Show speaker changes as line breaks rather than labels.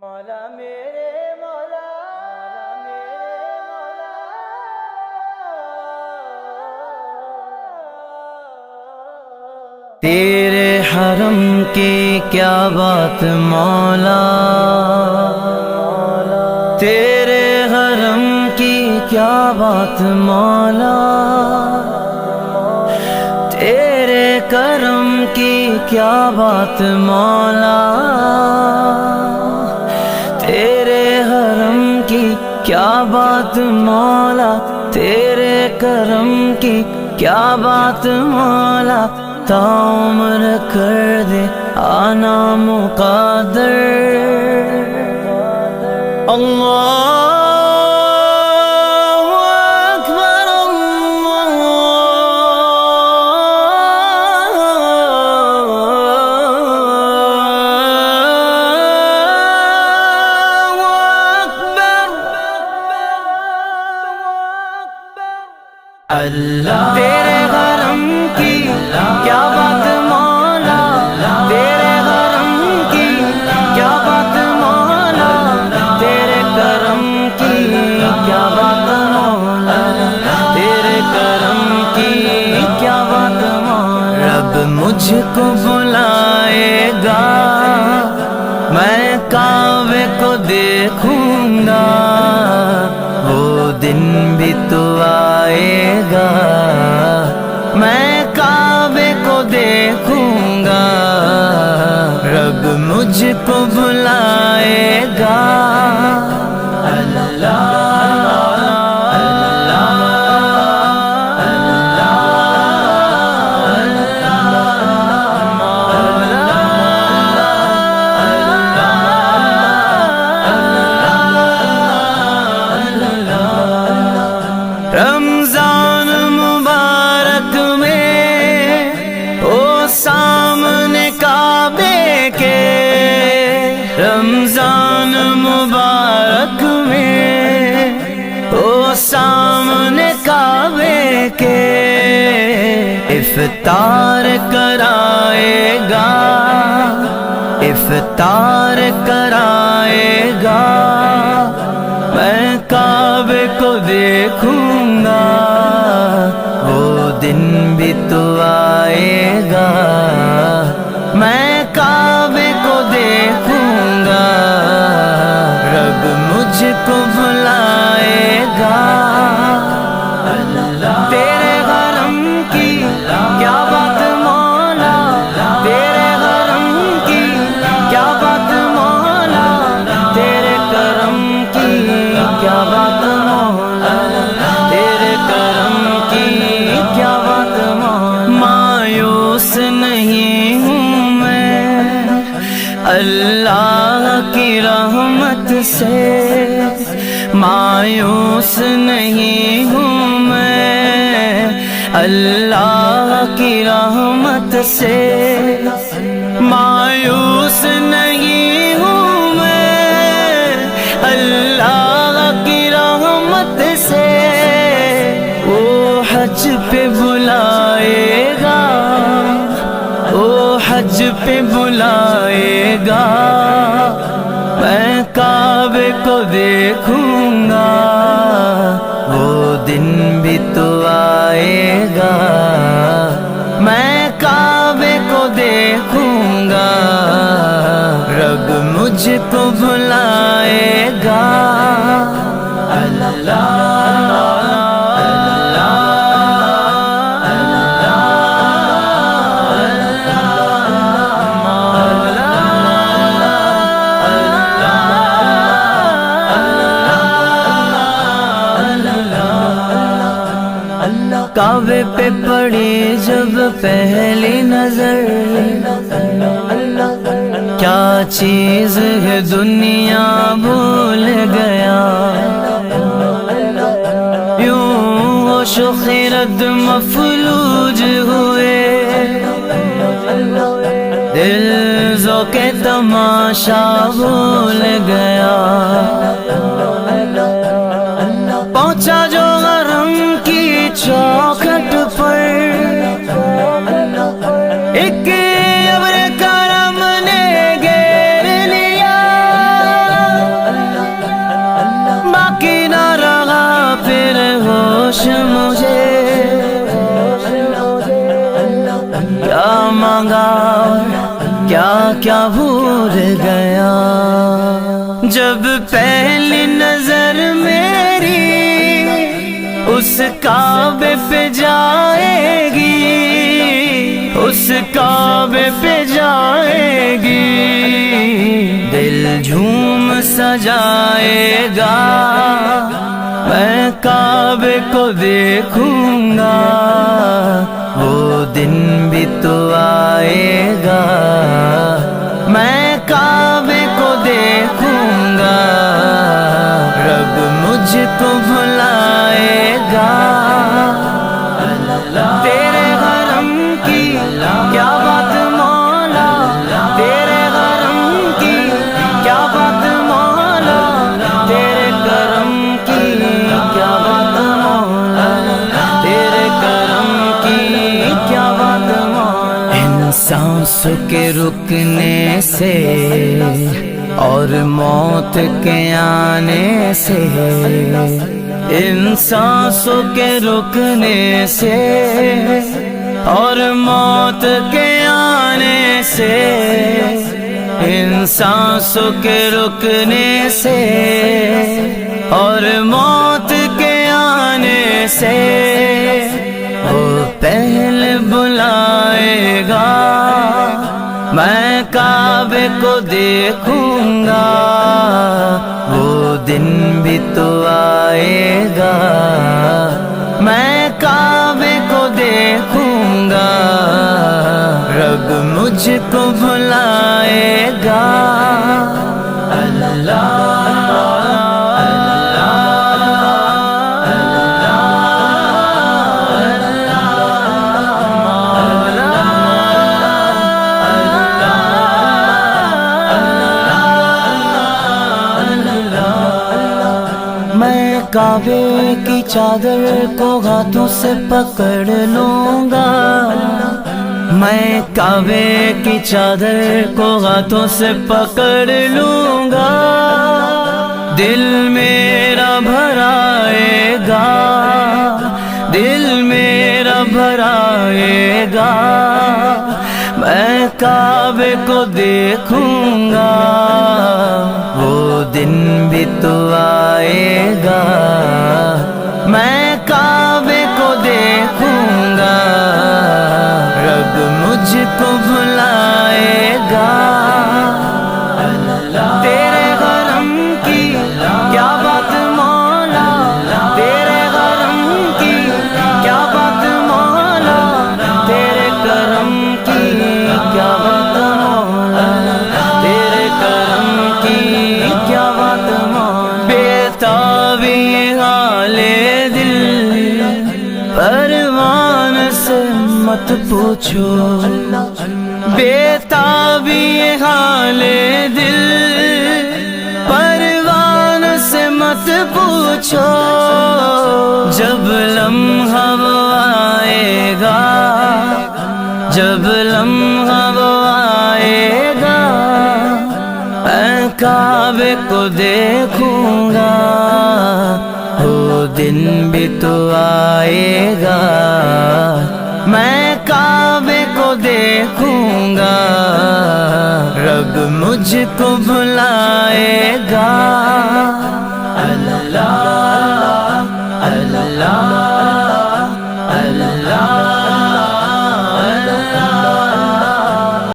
مولا میرے مولا تیرے حرم کی کیا بات مولا، تیرے حرم کی کیا بات مولا، تیرے کرم کی کیا بات مولا، تیرے حرم کی کیا بات مولا، تیرے کرم کی کیا بات مولا، تا عمر کر دے آنا مقدر۔ اللہ اکبر اللہ اکبر، اللہ تیرے حرم کی کیا بات مولا، تیرے حرم کی کیا بات مولا، تیرے کرم کی کیا بات مولا، تیرے کرم کی کیا بات مولا۔ رب مجھ کو بلائے گا، میں کعبے کو دیکھوں گا، وہ دن بھی تو آئے گا، میں کعبے کو دیکھوں گا، رب مجھ کو بلائے گا۔ اللہ رمضان مبارک میں او سامنے کعبے کے، رمضان مبارک میں او سامنے کعبے کے، افطار کرائے گا، افطار کرائے گا، میں کعبے کو دیکھوں گا، وہ دن بھی تو آئے گا، میں کعبے کو دیکھوں گا، رب مجھ کو بلائے گا۔ اللہ تیرے حرم کی کیا بات مولا، تیرے حرم کی کیا بات مولا، تیرے کرم کی کیا بات مولا، تیرے کرم کی کیا بات مولا۔ مایوس نہیں ہوں میں اللہ کی رحمت سے، مایوس نہیں ہوں میں اللہ کی رحمت سے، مایوس نہیں ہوں میں اللہ کی رحمت سے، وہ حج پہ بلائے گا، وہ حج پہ بلائے گا، میں کعبے کو دیکھوں گا، وہ دن بھی تو آئے گا، میں کعبے کو دیکھوں گا، رب مجھ کو بلائے گا۔ اللہ کعبے پہ پڑی جب پہلی نظر، کیا چیز ہے دنیا بھول گیا، یوں ہوش و خرد مفلوج ہوئے، دل ذوق تماشا بھول گیا، پہنچا جو حرم کی چوکھٹ پر، ایک ابر کرم نے گھیر لیا، کیا مانگا کیا کیا بھول گیا، جب پہلی نظر میری اس کعبے پہ جائے گی، اس کعبے پہ جائے گی، دل جھوم سجائے گا، میں کعبے کو دیکھوں گا، وہ دن بھی تو آئے گا، میں کعبے کو دیکھوں گا، رب مجھ کو بھلائے گا، تیرے حرم کی کیا بات مولا، تیرے حرم کی کیا بات مولا، تیرے کرم کی کیا بات مولا، تیرے کرم کی کیا بات مولا، ان سانسوں کے رکنے سے اور موت کے آنے سے، ان سانسوں کے رکنے سے اور موت کے آنے سے، ان سانسوں کے رکنے سے اور موت کے آنے سے، وہ پہلے بلائے گا، میں کعبے کو دیکھوں گا، وہ دن بھی تو آئے گا، میں کعبے کو دیکھوں گا، رب مجھ کو بھلائے گا، اللہ میں کعبے کی چادر کو ہاتھوں سے پکڑ لوں گا، میں کعبے کی چادر کو ہاتھوں سے پکڑ لوں گا، دل میرا بھرائے گا، دل میرا بھرائے گا، میں کعبے کو دیکھوں گا، وہ دن بھی تو آئے گا، میں کعبے کو دیکھوں گا، رب مجھ کو بھلائے گا، تیرے حرم کی کیا بات مولا، تیرے حرم کی کیا بات مولا، تیرے کرم کی کیا بات مولا، تیرے کرم کی کیا بات مولا، بےتابی حال دل پروان سے مت پوچھو، بےتابی حال دل پروان سے مت پوچھو، جب لمحہ وہ آئے گا، جب لمحہ وہ آئے گا، میں کعبے کو دیکھوں گا، وہ دن بھی تو آئے گا، میں کعبے کو دیکھوں گا، رب مجھ کو بھلائے گا۔